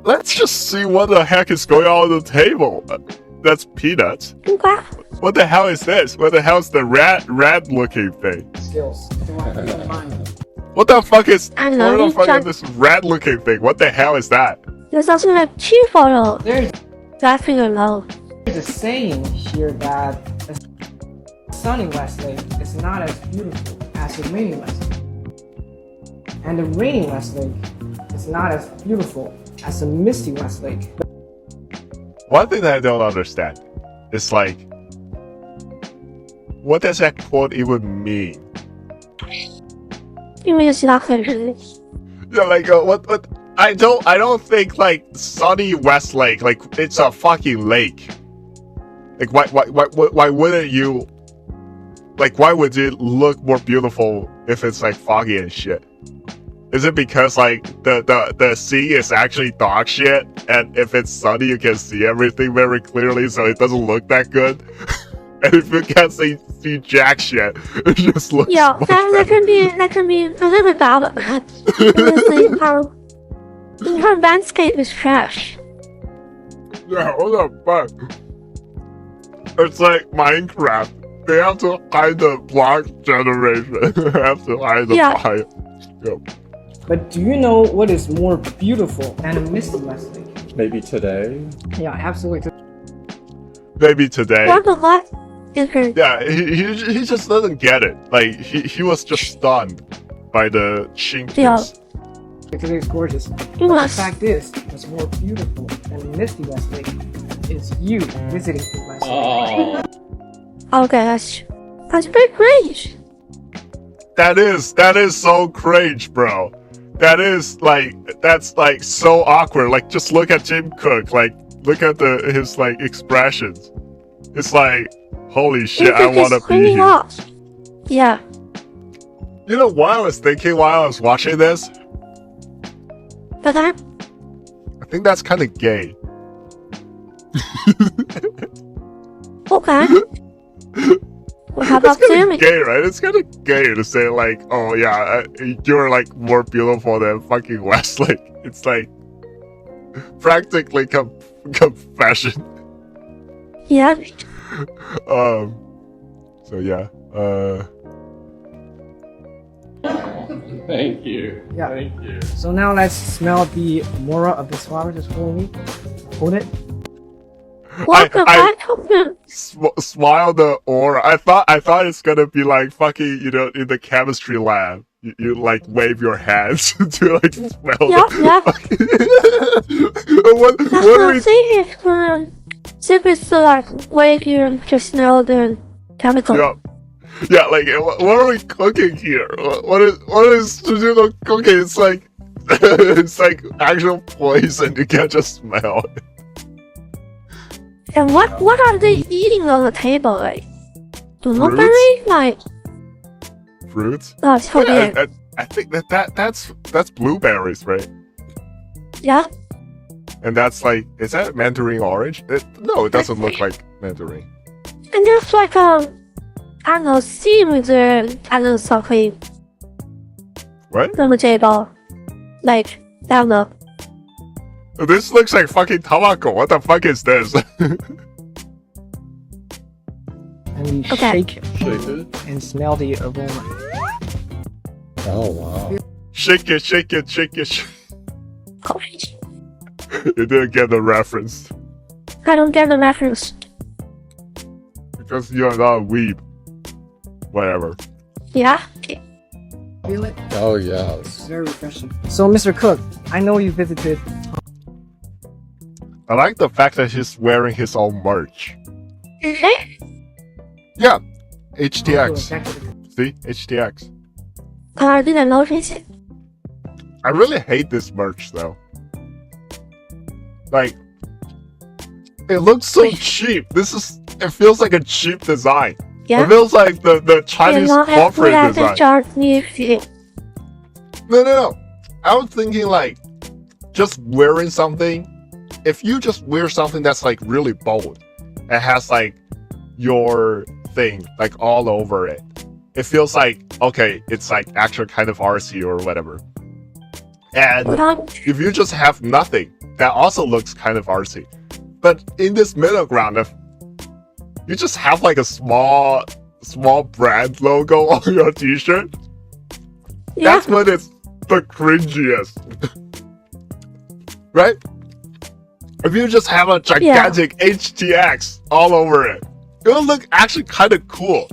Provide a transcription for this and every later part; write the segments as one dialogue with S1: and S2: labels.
S1: Let's just see what the heck is going on the table. That's peanuts.
S2: Okay.
S1: What the hell is this? What the hell is the red looking thing?
S3: Skills.
S1: What the fuck is?
S2: I know,
S1: What the
S2: you
S1: fuck
S2: just-
S1: is this red looking thing? What the hell is that?
S2: There's also a two photo.
S3: There's
S2: Graphing low.
S3: a saying here that a sunny Westlake is not as beautiful as a rainy Westlake. And a rainy Westlake is not as beautiful as a misty Westlake.
S1: One thing that I don't understand is like, what does that quote even mean?
S2: 因为有其他很人
S1: Yeah, like what? I don't think like sunny Westlake, like it's a fucking lake. Like why wouldn't you? Like why would it look more beautiful if it's like foggy and shit? Is it because like the sea is actually dog shit, and if it's sunny you can see everything very clearly, so it doesn't look that good? And if you can't see jack shit, it just looks.
S2: Yeah,
S1: much
S2: that
S1: better.
S2: can be a little bit bad. Honestly, how landscape is trash.
S1: Yeah, what the fuck? It's like Minecraft. They have to hide the block generation. They have to hide the
S2: Yeah.
S1: fire. Yep.
S3: But do you know what is more beautiful than a misty Westlake?
S4: Maybe today.
S3: Yeah, absolutely.
S1: Maybe today.
S2: What the fuck is her?
S1: Yeah, he just doesn't get it. Like he was just stunned by the chinkiness.
S2: Yeah.
S3: Today's gorgeous.
S2: It
S3: The
S2: was.
S3: fact is, what's more beautiful than a misty Westlake is you visiting the Westlake.
S4: Oh.
S2: Okay, that's pretty great.
S1: That is so cringe, bro. That's like so awkward. Like just look at Jim Cook. Like look at his like expressions. It's like holy shit, I want to be
S2: cleaning
S1: here.
S2: off. Yeah.
S1: You know what I was thinking while I was watching this?
S2: But I
S1: think that's kind of gay.
S2: okay. Well, how
S1: It's
S2: about
S1: kind
S2: Sammy?
S1: of gay, right? It's kind of gay to say like, oh yeah, you're like more beautiful than fucking Westlake. It's like practically confession.
S2: Yeah.
S1: So yeah.
S4: Thank you.
S3: Yeah.
S4: Thank you.
S3: So now let's smell the mora of this flower. Just hold me. Hold it.
S2: Welcome
S1: I-
S2: back home.
S1: Smile the aura. I thought it's gonna be like fucking, you know, in the chemistry lab. You like wave your hands to like smell.
S2: Yeah.
S1: What
S2: That's
S1: are
S2: what
S1: we?
S2: I'm saying. Simply like wave you to smell the chemical.
S1: Yeah, like what are we cooking here? What is to do the cooking? It's like it's like actual poison. You can't just smell it.
S2: And what are they eating on the table? Like blueberry? Like
S1: Fruits?
S2: oh, so weird.
S1: I think that's blueberries, right?
S2: Yeah.
S1: And that's like, is that mandarin orange? No, it doesn't look like mandarin.
S2: And there's like I don't know, seaweed I don't know something
S1: What?
S2: on the table. Like I don't know.
S1: This looks like fucking tobacco. What the fuck is this?
S3: And we
S2: Okay.
S3: shake it
S4: Shake it.
S3: and smell the aroma.
S4: Oh wow.
S1: Shake it, shake it, shake it.
S2: Coffee.
S1: You didn't get the reference
S2: I don't get the reference.
S1: because you're not a weeb. Whatever.
S2: Yeah. Okay.
S3: Feel it?
S4: Oh yes.
S3: It's very refreshing. So, Mr. Cook, I know you visited.
S1: I like the fact that he's wearing his own merch.
S2: Okay.
S1: Yeah, HTX.
S3: Back to the-
S1: See, HTX.
S2: I didn't notice it.
S1: I really hate this merch though. Like, it looks so cheap. It feels like a cheap design.
S2: Yeah.
S1: It feels like the
S2: You're
S1: Chinese
S2: not as good
S1: corporate
S2: at the
S1: design.
S2: Chinese.
S1: No. I was thinking like, just wearing something. If you just wear something that's like really bold, it has like your thing like all over it. It feels like, okay, it's like actual kind of RC or whatever. And
S2: But
S1: if you just have nothing, that also looks kind of artsy. But in this middle ground, if you just have like a small brand logo on your t-shirt,
S2: Yeah.
S1: that's when it's the cringiest. Right? If you just have a gigantic HTX all over it, it will look actually kind of cool.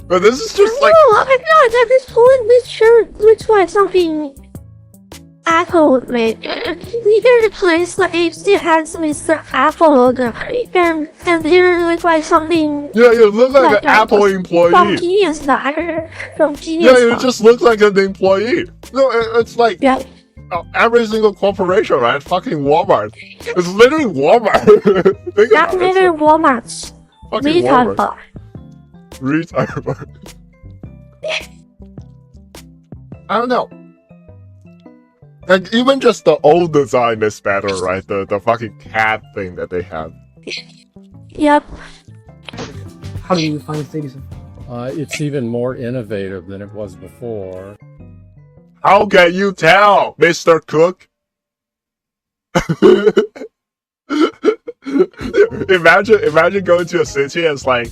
S1: But this is just like,
S2: Oh my god, at this point, this shirt looks like something Apple made. Even the place like it still has Mr. Apple logo. And here looks like something
S1: yeah, you look like an Apple
S2: from
S1: employee.
S2: Genius Diner. From Genius
S1: Yeah, you
S2: Diner.
S1: just look like an employee. No, it's like
S2: Yeah.
S1: every single corporation, right? Fucking Walmart. It's literally Walmart. Think
S2: That
S1: about it.
S2: little Walmart's
S1: Fucking
S2: retard
S1: Walmart.
S2: bar.
S1: Retard. I don't know. Like, even just the old design is better, right? The fucking cat thing that they have.
S2: Yep.
S3: How do you find the city so far?
S4: It's even more innovative than it was before.
S1: How can you tell, Mr. Cook? imagine going to a city and it's like,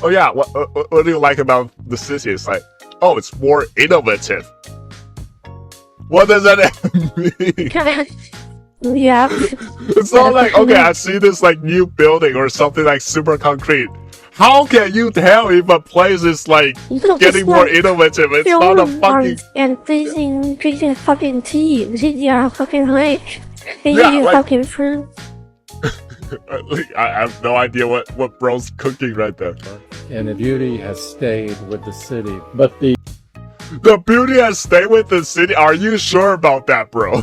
S1: oh yeah, what do you like about the city? It's like, oh, it's more innovative. What does that mean?
S2: Yeah.
S1: It's not like, okay, I see this like new building or something like super concrete. How can you tell if a place is like getting more innovative? It's not a fucking...
S2: And drinking fucking tea. Drinking a fucking lake.
S1: Yeah,
S2: Eating
S1: like-
S2: fucking fruit.
S1: I have no idea what bro's cooking right there.
S4: And the beauty has stayed with the city. But the
S1: The beauty has stayed with the city. Are you sure about that, bro?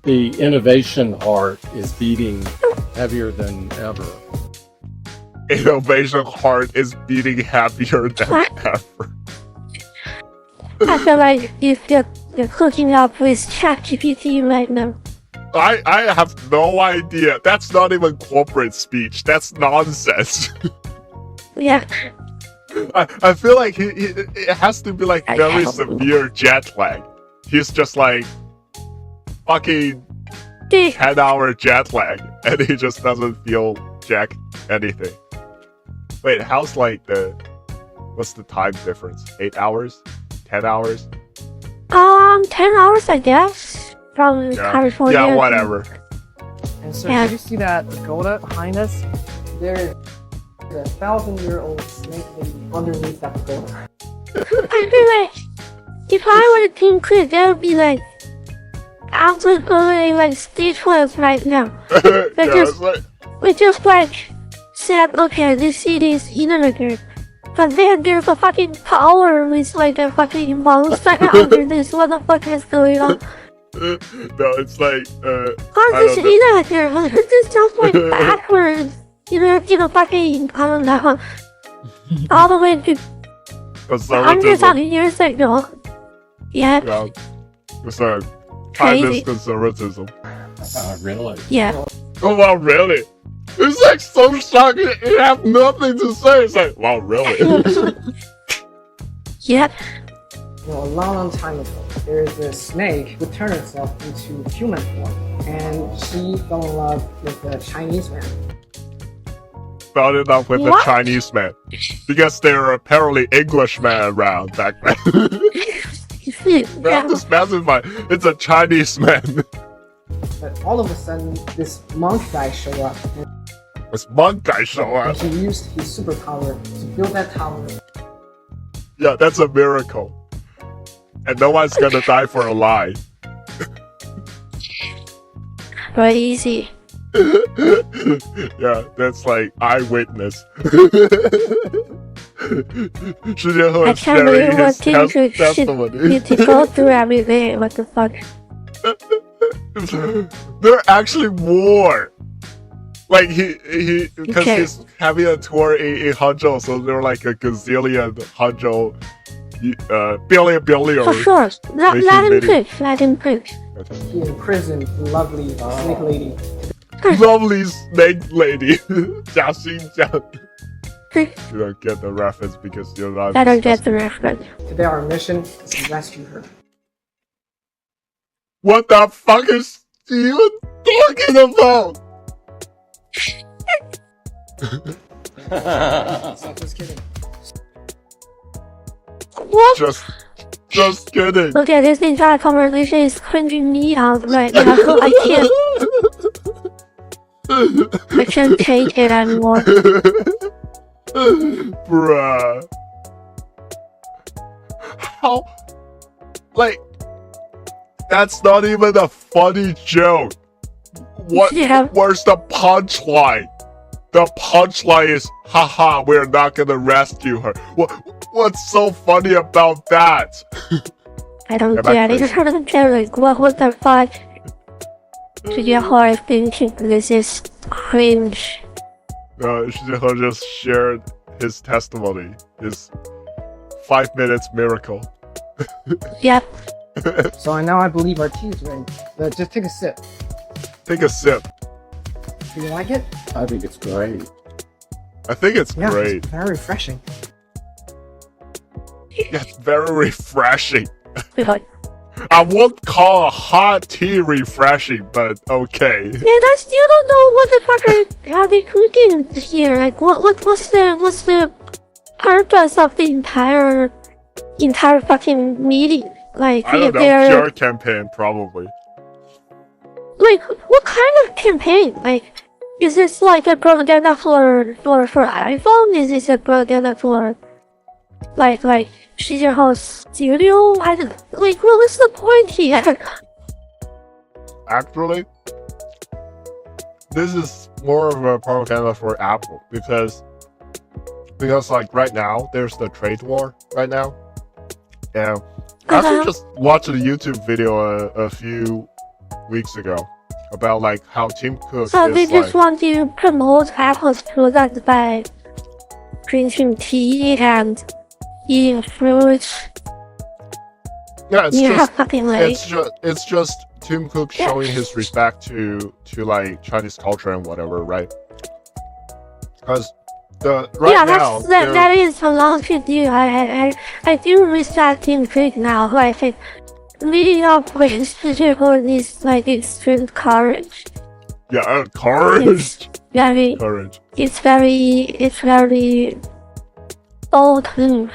S4: the innovation heart is beating heavier than ever.
S1: Innovation heart is beating happier than ever.
S2: I feel like if you're hooking up with ChatGPT right now.
S1: I have no idea. That's not even corporate speech. That's nonsense.
S2: Yeah.
S1: I feel like it has to be like very severe jet lag. He's just like fucking 10-hour jet lag, and he just doesn't feel jack anything. Wait, how's like what's the time difference? 8 hours? 10 hours?
S2: 10 hours, I guess. From California.
S1: Yeah, whatever.
S3: And so,
S2: Yeah.
S3: do you see that pagoda behind us? There is a 1,000-year-old snake lady underneath that pagoda.
S2: I feel like if I were a team quit, there would be like absolutely like speechless right now.
S1: Yeah,
S2: just-
S1: it's like,
S2: We just like said, okay, this city is innovative. But then there's a fucking tower with like a fucking monster under this. What the fuck is going on?
S1: no, it's like
S2: How's
S1: I
S2: this
S1: don't know.
S2: innovative? This is just like backwards. You know, fucking calm down. All the way to hundreds
S1: conservatism.
S2: of years ago. Yeah,
S1: Yeah, it's like
S2: Crazy.
S1: timeless conservatism.
S4: Really?
S2: yeah.
S1: Oh wow, really? It's like so shocking. You have nothing to say. It's like, wow, really?
S2: Yeah.
S3: You know, a long time ago, there is a snake who turned herself into human form, and she fell in love with a Chinese man.
S1: Fell in love with a
S2: What?
S1: Chinese man because there were apparently Englishmen around back then.
S2: Yeah.
S1: Just specify, it's a Chinese man.
S3: But all of a sudden, this monk guy showed up, and
S1: This monk guy show up.
S3: he used his superpower to build that tower.
S1: Yeah, that's a miracle. And no one's gonna die for a lie.
S2: Very easy.
S1: Yeah, that's like eyewitness. Shijian
S2: I
S1: is
S2: can't
S1: sharing
S2: believe what
S1: his
S2: things you should
S1: testimony.
S2: need to go through every day. What the fuck?
S1: There are actually more. Like he because
S2: Okay.
S1: he's having a tour in Hangzhou, so there were like a gazillion Hangzhou billion.
S2: For sure. Let
S1: Making
S2: him
S1: video.
S2: cook. Let him cook.
S3: He imprisoned the lovely snake lady.
S1: Lovely snake lady. Jia Xinjiang. You don't get the reference because you're not.
S2: I don't get the reference.
S3: Today our mission is to rescue her.
S1: What the fuck is you talking about?
S3: Stop, just kidding.
S2: What?
S1: Just kidding.
S2: Okay, this entire conversation is cringing me out right now. I can't take it anymore.
S1: Bruh. How? Like, that's not even a funny joke. What?
S2: Yeah.
S1: Where's the punchline? The punchline is, haha, we're not gonna rescue her. What's so funny about that?
S2: I don't
S1: Am I
S2: get it.
S1: crazy?
S2: I don't get it. What the fuck? To get her thinking this is cringe.
S1: Shigeho just shared his testimony, his 5 minutes miracle.
S2: Yep.
S3: So now I believe our tea is ready. Just take a sip.
S1: Take a sip.
S3: Do you like it?
S4: I think it's great.
S1: I think it's
S3: Yeah,
S1: great.
S3: it's very refreshing.
S1: Yeah, it's very refreshing.
S2: Because
S1: I won't call a hot tea refreshing, but okay.
S2: yeah, I still don't know what the fuck are they cooking here. Like, what's the purpose of the entire fucking meeting? Like,
S1: I don't know,
S2: they're
S1: PR campaign probably.
S2: like, what kind of campaign? Like, is this like a propaganda for iPhone? Is this a propaganda for like Shigeho's studio? I don't like. What was the point here?
S1: Actually, this is more of a propaganda for Apple because like right now there's the trade war right now. Yeah, I just watched a YouTube video a few weeks ago about like how Tim Cook
S2: So they
S1: is
S2: just
S1: like,
S2: want to promote Apple's products by drinking tea and eating fruits.
S1: yeah, it's
S2: Yeah,
S1: just
S2: fucking like.
S1: it's just Tim Cook
S2: Yeah.
S1: showing his respect to like Chinese culture and whatever, right? Because
S2: Yeah,
S1: now
S2: that is a lot to do. I do respect Tim Cook now. Like, leading up with people is like extreme courage.
S1: yeah, courage,
S2: Very,
S1: courage.
S2: it's very bold move.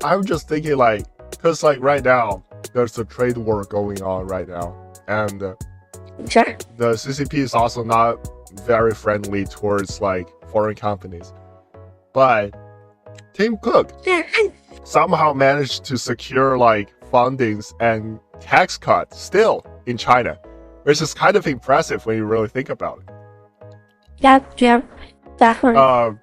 S1: I'm just thinking like, because like right now there's a trade war going on right now, and
S2: Sure.
S1: the CCP is also not very friendly towards like foreign companies, but Tim Cook
S2: Yeah,
S1: somehow managed to secure like fundings and tax cuts still in China, which is kind of impressive when you really think about it.
S2: yeah, definitely.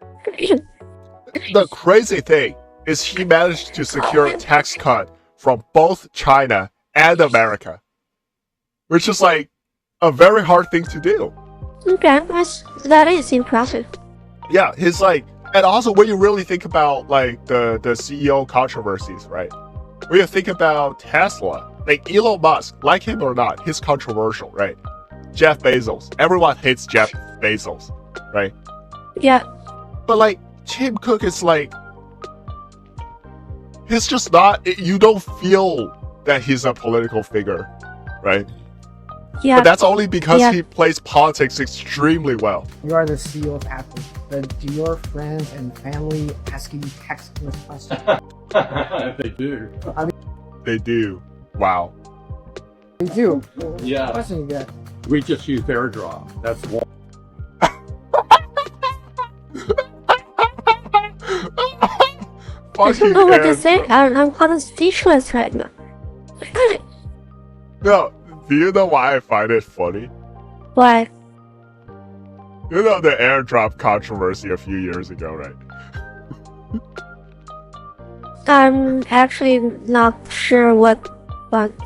S1: The crazy thing is he managed to secure a tax cut from both China and America, which is like a very hard thing to do.
S2: Okay, that is impressive.
S1: Yeah, he's like, and also when you really think about like the CEO controversies, right? When you think about Tesla, like Elon Musk, like him or not, he's controversial, right? Jeff Bezos, everyone hates Jeff Bezos, right?
S2: Yeah,
S1: But like Tim Cook is like, he's just not. You don't feel that he's a political figure, right?
S2: yeah.
S1: But that's only because
S2: Yeah.
S1: he plays politics extremely well.
S3: You are the CEO of Apple, but do your friends and family ask you textless questions?
S4: They do.
S1: They do. Wow.
S3: They do.
S4: Yeah.
S3: Question you get.
S4: We just use AirDrop. That's one.
S2: I don't know what to say.
S1: Aaron.
S2: I'm kind of speechless right now.
S1: No, do you know why I find it funny?
S2: What?
S1: You know the airdrop controversy a few years ago, right?
S2: I'm actually not sure what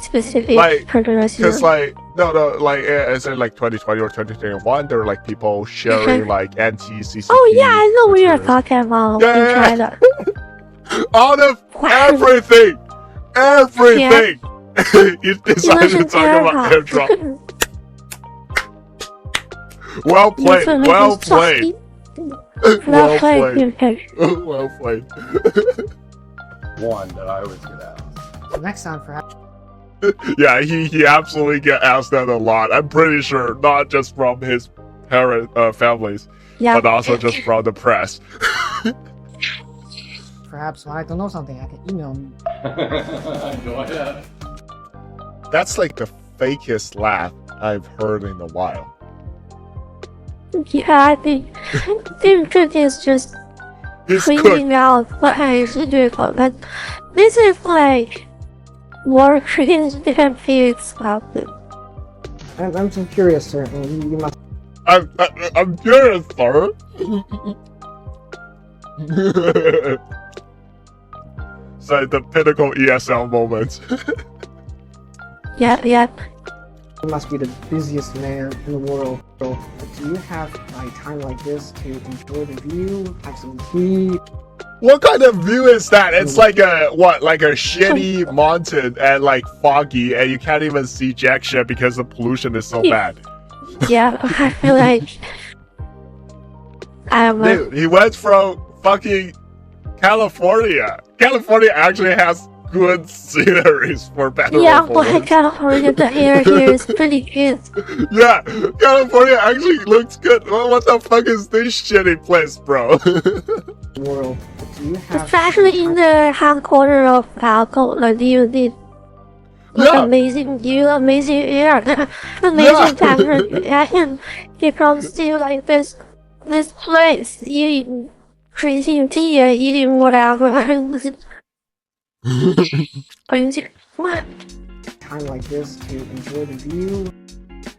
S2: specific
S1: Like,
S2: controversy.
S1: Because like like is it like 2020 or 2021? There were like people sharing like anti-CCP.
S2: Oh yeah, I know what you're
S1: materials.
S2: talking about
S1: Yeah,
S2: in
S1: yeah,
S2: China.
S1: Out of everything, you decided to talk about airdrop. Well played. Well played.
S2: Well played.
S1: Well played.
S4: One that I always get asked.
S3: Next time, perhaps.
S1: Yeah, he absolutely get asked that a lot. I'm pretty sure, not just from his families,
S2: Yeah.
S1: but also just from the press.
S3: Perhaps when I don't know something, I can email me.
S4: Go ahead.
S1: That's like the fakest laugh I've heard in a while.
S2: Yeah, I think Cookie is just
S1: He's
S2: cleaning
S1: cooked.
S2: out what I should do for that. This is like more cringe than feels about it.
S3: I'm so curious, sir. And you must.
S1: I'm curious, sir. So the pinnacle ESL moment.
S2: Yeah, yeah.
S3: You must be the busiest man in the world. So, do you have like time like this to enjoy the view, have some tea?
S1: What kind of view is that? It's like a shitty mountain and like foggy, and you can't even see jack shit because the pollution is so bad.
S2: Yeah, I feel like
S1: Dude, he went from fucking California. California actually has good sceneries for better
S2: yeah,
S1: or for
S2: but
S1: worse.
S2: California, the air here is pretty good.
S1: Yeah, California actually looks good. What the fuck is this shitty place, bro?
S3: World. Do you have
S2: Especially in the headquarters of Falco, like you did. Like
S1: Yeah.
S2: amazing view, amazing air, amazing temperature, and it comes to like this place, eating drinking tea, eating whatever. What?
S3: time like this to enjoy the view?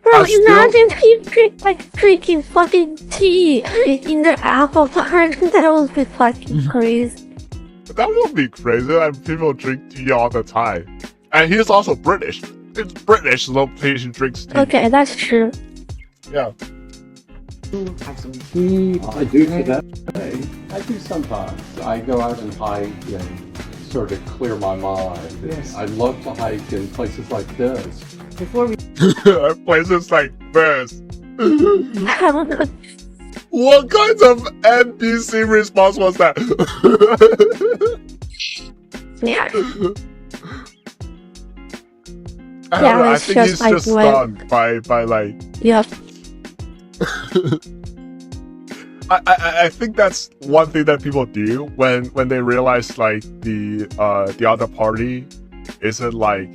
S2: Bro,
S1: I still-
S2: imagine you drink like drinking fucking tea in the apple park. That would be fucking crazy.
S1: That would be crazy. And people drink tea all the time. And he's also British. It's British location drinks tea.
S2: Okay, that's true.
S1: Yeah.
S3: Have some tea.
S4: I do today. I do sometimes. I go out and hike and sort of clear my mind.
S3: Yes.
S4: I love to hike in places like this.
S3: Before we
S1: Places like this.
S2: I don't know.
S1: What kind of NPC response was that?
S2: Yeah.
S1: I don't
S2: Yeah,
S1: know. I
S2: it's
S1: think
S2: just
S1: he's
S2: like
S1: just
S2: when-
S1: stunned by like.
S2: Yeah.
S1: I think that's one thing that people do when they realize like the other party isn't like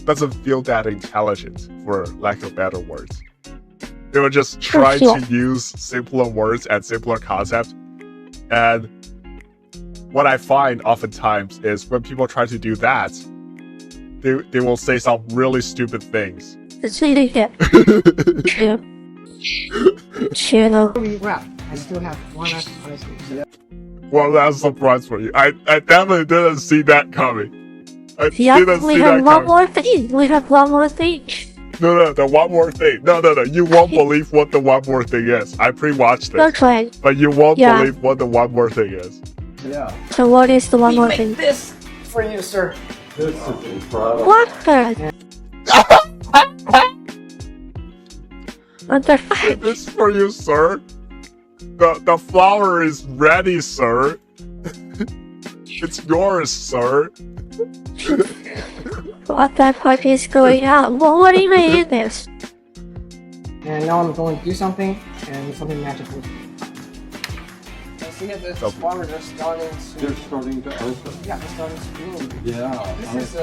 S1: doesn't feel that intelligent, for lack of better words. They will just try
S2: sure.
S1: to use simpler words and simpler concepts. And what I find oftentimes is when people try to do that, they will say some really stupid things.
S2: It's really good. True. True.
S3: we wrap, I still have one last question.
S1: Well, that's a surprise for you. I definitely didn't see that coming. I
S2: Yeah,
S1: didn't
S2: we
S1: see
S2: have
S1: that
S2: one
S1: coming.
S2: more thing. We have one more thing.
S1: No, the one more thing. No. You won't believe what the one more thing is. I pre-watched it,
S2: Okay.
S1: but you won't
S2: Yeah.
S1: believe what the one more thing is.
S4: Yeah,
S2: So what is the one
S3: We
S2: more
S3: make
S2: thing?
S3: this for you, sir.
S4: this is incredible.
S2: What the? What the fuck?
S1: This is for you, sir. The flower is ready, sir. It's yours, sir.
S2: What the fuck is going on? What even is this?
S3: And now I'm going to do something, and something magical. I see that the
S1: Okay.
S3: flowers are starting to.
S4: They're starting to open.
S3: Yeah, they're starting to bloom.
S4: Yeah.
S3: This is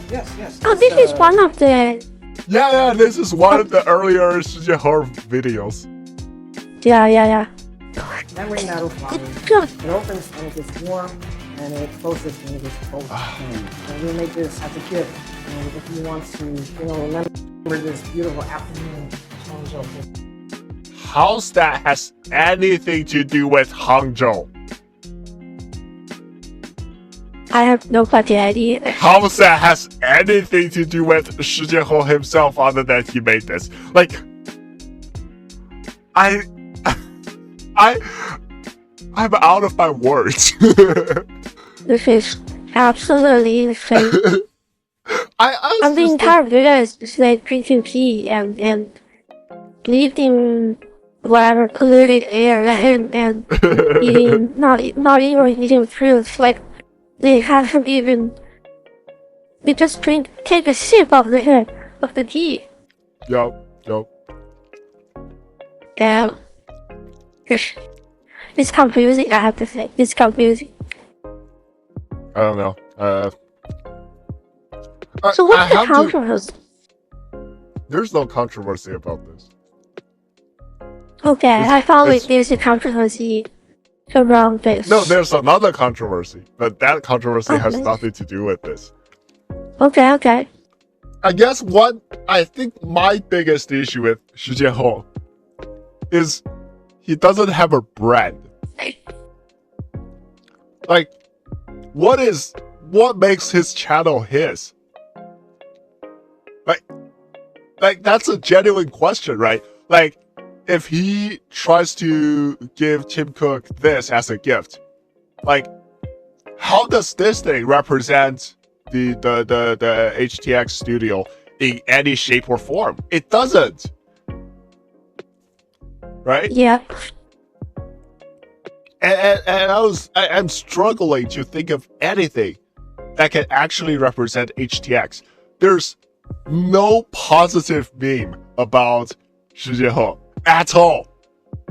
S3: yes.
S2: Oh, this is one of the.
S1: Yeah. This is one of the earlier horror videos.
S2: Yeah.
S3: memory metal flower.
S2: Good.
S3: It opens when it gets warm, and it closes when it gets cold. And we make this as a gift. And if you want to, remember this beautiful afternoon,
S1: How's that has anything to do with Hangzhou?
S2: I have no fucking idea.
S1: How's that has anything to do with Shi Jianhou himself other than he made this? Like, I'm out of my words.
S2: This is absolutely insane. And the entire video is just like drinking tea and breathing whatever polluted air and eating not even eating fruits. Like they haven't even we just take a sip of the tea.
S1: Yo.
S2: Damn. It's confusing, I have to say. It's confusing.
S1: I don't know.
S2: So what's the controversy?
S1: There's no controversy about this.
S2: Okay, I found there's a controversy around this.
S1: No, there's another controversy, but that controversy has nothing to do with this.
S2: Okay.
S1: I guess I think my biggest issue with Shi Jianhou is he doesn't have a brand. Like, what makes his channel his? Like that's a genuine question, right? Like, if he tries to give Tim Cook this as a gift, like, how does this thing represent the HTX studio in any shape or form? It doesn't, right?
S2: Yeah.
S1: And I'm struggling to think of anything that can actually represent HTX. There's no positive meme about Shi Jianhou at all.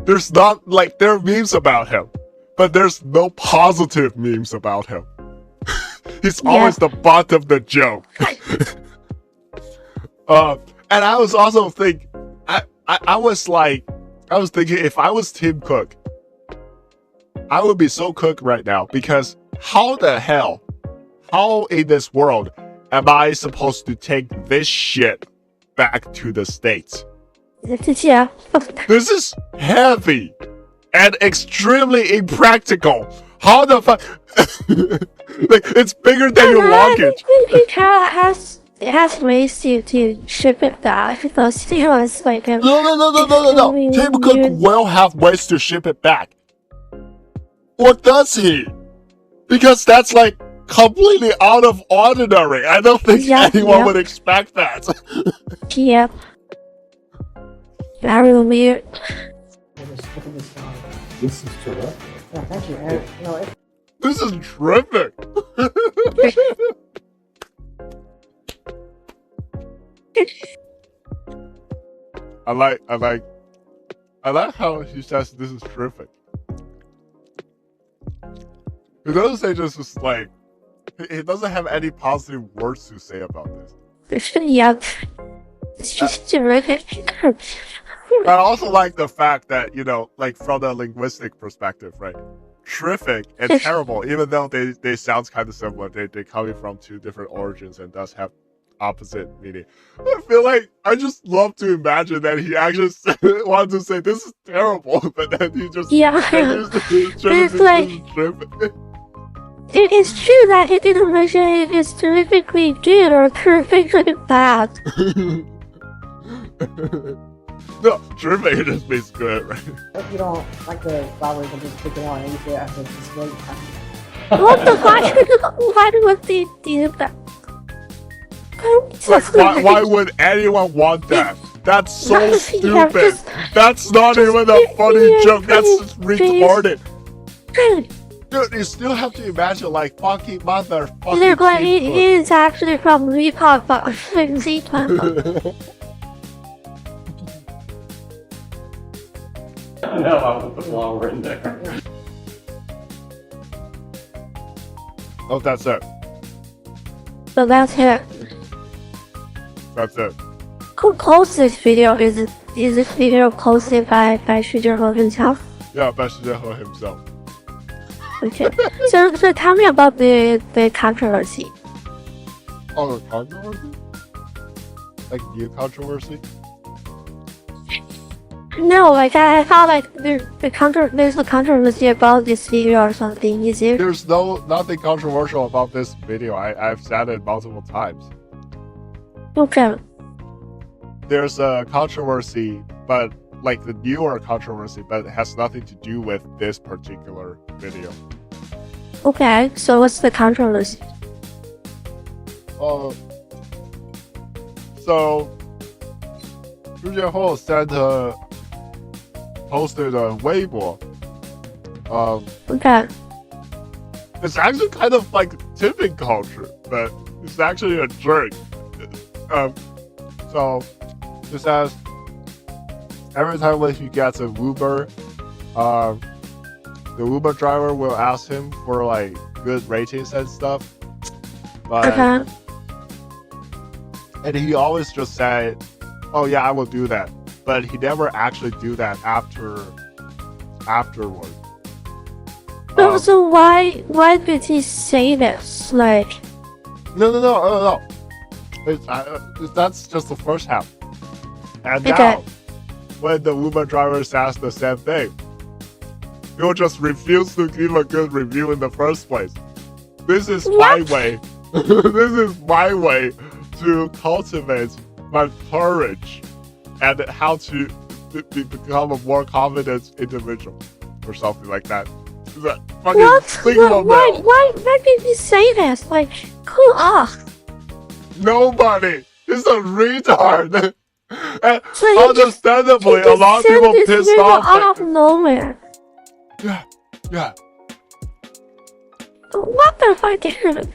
S1: There's not, like, there are memes about him, but there's no positive memes about him. He's always the butt of the joke. And I was also thinking, I was thinking, if I was Tim Cook, I would be so cooked right now, because how in this world am I supposed to take this shit back to the States?
S2: Yeah.
S1: This is heavy and extremely impractical. How the fuck? Like, it's bigger than your luggage.
S2: It has ways to ship it back. Those things like
S1: No. Tim Cook will have ways to ship it back. Or does he? Because that's like completely out of ordinary. I don't think anyone would expect that.
S2: Yep. Very weird.
S3: Look at this guy.
S4: This is terrific.
S3: Yeah, thank you. And, you know,
S1: This is terrific. I like how he says this is terrific. He doesn't say this is like, he doesn't have any positive words to say about this.
S2: Yeah. It's just terrific.
S1: I also like the fact that, you know, like, from the linguistic perspective, right? Terrific and terrible, even though they sound kind of similar, they coming from two different origins and thus have opposite meaning. I feel like I just love to imagine that he actually wanted to say this is terrible, but then he just
S2: It's like, it is true that he didn't mention it is terrifically good or terrifically bad.
S1: No, terrific just means good, right?
S3: if you don't like the flowers and just pick it out and you say after it's really
S2: What the fuck? Why would they do that?
S1: Like, why would anyone want that? That's so stupid. That's not even a funny joke. That's just retarded. Dude, you still have to imagine, like, fucking motherfucking.
S2: They're like, it is actually from Repop, but Z-Time.
S4: No, I want the flower in there.
S1: Oh, that's it.
S2: So that's it.
S1: That's it.
S2: Who caused this video? Is this video posted by Shi Jianhou himself?
S1: Yeah, by Shi Jianhou himself.
S2: Okay. So tell me about the controversy.
S1: Oh, the controversy? Like, new controversy?
S2: No, like I thought like there's a controversy about this video or something. Is there?
S1: There's nothing controversial about this video. I've said it multiple times.
S2: Okay.
S1: There's a controversy, but like the newer controversy, but it has nothing to do with this particular video.
S2: Okay. So what's the controversy?
S1: So Shi Jianhou posted a Weibo.
S2: Okay.
S1: It's actually kind of like tipping culture, but He's actually a jerk. So it says every time when he gets an Uber, the Uber driver will ask him for like good ratings and stuff. But
S2: Okay.
S1: and he always just said, "Oh yeah, I will do that," but he never actually do that afterward.
S2: So why did he say this? Like,
S1: No. That's just the first half. And now,
S2: Okay.
S1: when the Uber driver says the same thing, he'll just refuse to give a good review in the first place. This is my
S2: What?
S1: way. This is my way to cultivate my courage and how to become a more confident individual, or something like that. Is that fucking
S2: what?
S1: Sigma male?
S2: Why did he say this? Like, cool off.
S1: Nobody. He's a retard. And
S2: So he
S1: understandably,
S2: he
S1: a lot of
S2: just
S1: people
S2: sent this
S1: pissed
S2: video
S1: off.
S2: out of nowhere.
S1: Yeah.
S2: What the fuck, dude?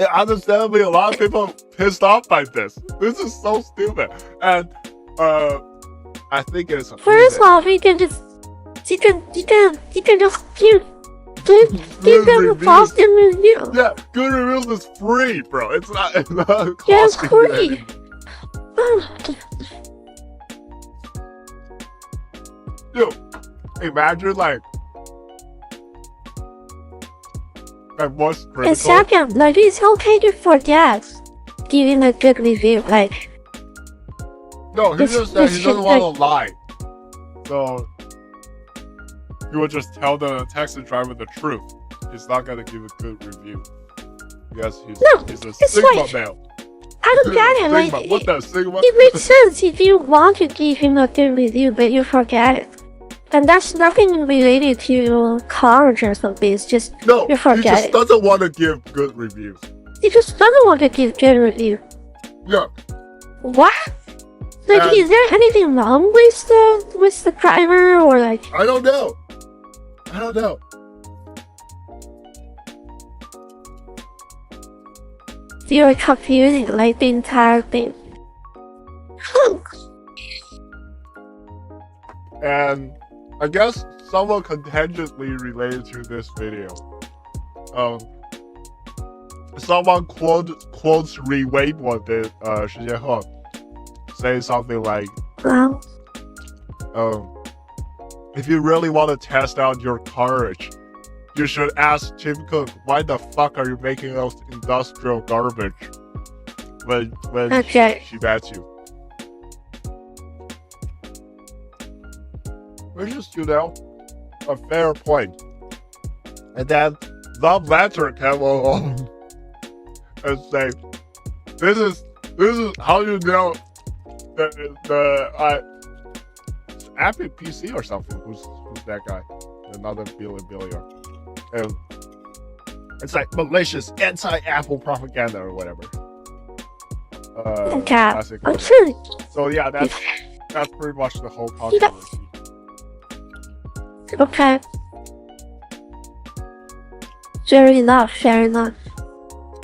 S1: Yeah, understandably, a lot of people pissed off by this. This is so stupid. And I think it's
S2: First off, he can just give them a
S1: reviews.
S2: positive review.
S1: Yeah, good reviews is free, bro. It's not
S2: Yeah, it's
S1: costing you
S2: free.
S1: anything. Dude, imagine like what's
S2: And
S1: critical.
S2: second, like, it's okay to forget giving a good review. Like,
S1: No, he
S2: This-
S1: just said
S2: this
S1: he doesn't
S2: shit,
S1: want to lie. So he would just tell the taxi driver the truth. He's not gonna give a good review. Yes, he's
S2: No,
S1: a
S2: it's
S1: Sigma
S2: like-
S1: male.
S2: I don't get it. Like,
S1: Sigma. What the Sigma?
S2: it makes sense if you want to give him a good review, but you forget it. And that's nothing related to college or something. It's just
S1: No,
S2: you
S1: he
S2: forget
S1: just
S2: it.
S1: doesn't want to give good reviews.
S2: he just doesn't want to give good review.
S1: Yeah,
S2: What? Like,
S1: And-
S2: is there anything wrong with the driver, or like?
S1: I don't know.
S2: You're confusing like the entire thing.
S1: And I guess somewhat contentiously related to this video. Someone quotes Wade one的时间后 say something like,
S2: Well,
S1: if you really want to test out your courage, you should ask Tim Cook, why the fuck are you making those industrial garbage when
S2: Okay.
S1: she bats you? Which is, a fair point. And then Love Lantern came along and say, this is how you know the Epic PC or something. Who's that guy? Another billionaire. And it's like malicious anti-Apple propaganda or whatever.
S2: okay.
S1: Classic.
S2: I'm sure.
S1: So yeah, that's pretty much the whole controversy.
S2: Okay. Fair enough.